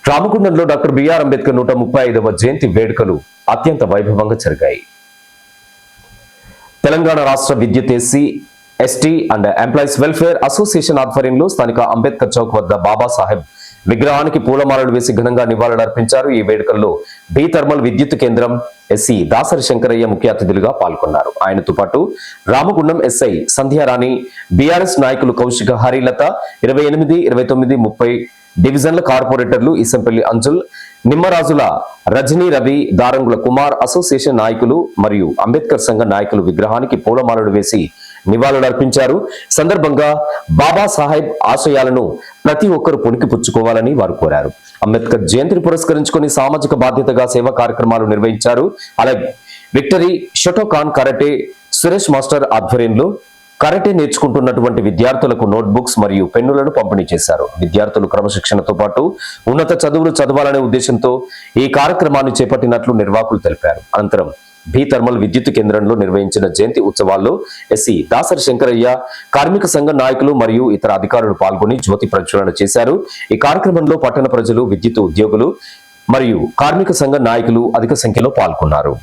రామగుండంలో doctor BR Ambedkar 135వ జయంతి వేడుకలు అత్యంత వైభవంగా జరిగాయి. తెలంగాణ రాష్ట్ర విద్యుత్ ST and employees welfare association ఆధ్వర్యంలో స్థానిక అంబేద్కర్ చౌక్ వద్ద బాబాసాహెబ్ విగ్రహానికి పూలమాలలు వేసి ఘనంగా నివాళులర్పించారు. ఈ వేడుకల్లో బి థర్మల్ విద్యుత్ కేంద్రం ఎస్సీ దాసరి శంకరయ్య ముఖ్య అతిథులుగా పాల్గొన్నారు. ఆయనతో పాటు రామగుండం ఎస్ఐ సంధ్యారాణి, బీఆర్ఎస్ నాయకులు కౌశిక, హరిలత, 28, 29, 30 డివిజన్ల కార్పొరేటర్లు ఇసంపల్లి అంజుల్, నిమ్మరాజుల రజనీ రవి, దారంగుల కుమార్, అసోసియేషన్ నాయకులు మరియు అంబేద్కర్ సంఘ నాయకులు విగ్రహానికి పూలమాలలు వేసి నివాళులర్పించారు. సందర్భంగా బాబాసాహెబ్ ఆశయాలను ప్రతి ఒక్కరూ పుణికిపుచ్చుకోవాలని వారు కోరారు. అంబేద్కర్ జయంతిని పురస్కరించుకుని సామాజిక బాధ్యతగా సేవా కార్యక్రమాలు నిర్వహించారు. అలాగే victory Shotokan karate Suresh master ఆధ్వర్యంలో కరాటే నేర్చుకుంటున్నటువంటి విద్యార్థులకు నోట్బుక్స్ మరియు పెన్నులను పంపిణీ చేశారు. విద్యార్థులు క్రమశిక్షణతో పాటు ఉన్నత చదువులు చదవాలనే ఉద్దేశంతో ఈ కార్యక్రమాన్ని చేపట్టినట్లు నిర్వాహకులు తెలిపారు. అనంతరం బి థర్మల్ విద్యుత్ కేంద్రంలో నిర్వహించిన జయంతి ఉత్సవాల్లో ఎస్సీ దాసరి శంకరయ్య, కార్మిక సంఘ నాయకులు మరియు ఇతర అధికారులు పాల్గొని జ్యోతి ప్రజ్వలన చేశారు. ఈ కార్యక్రమంలో పట్టణ ప్రజలు, విద్యుత్ ఉద్యోగులు మరియు కార్మిక సంఘ నాయకులు అధిక సంఖ్యలో పాల్గొన్నారు.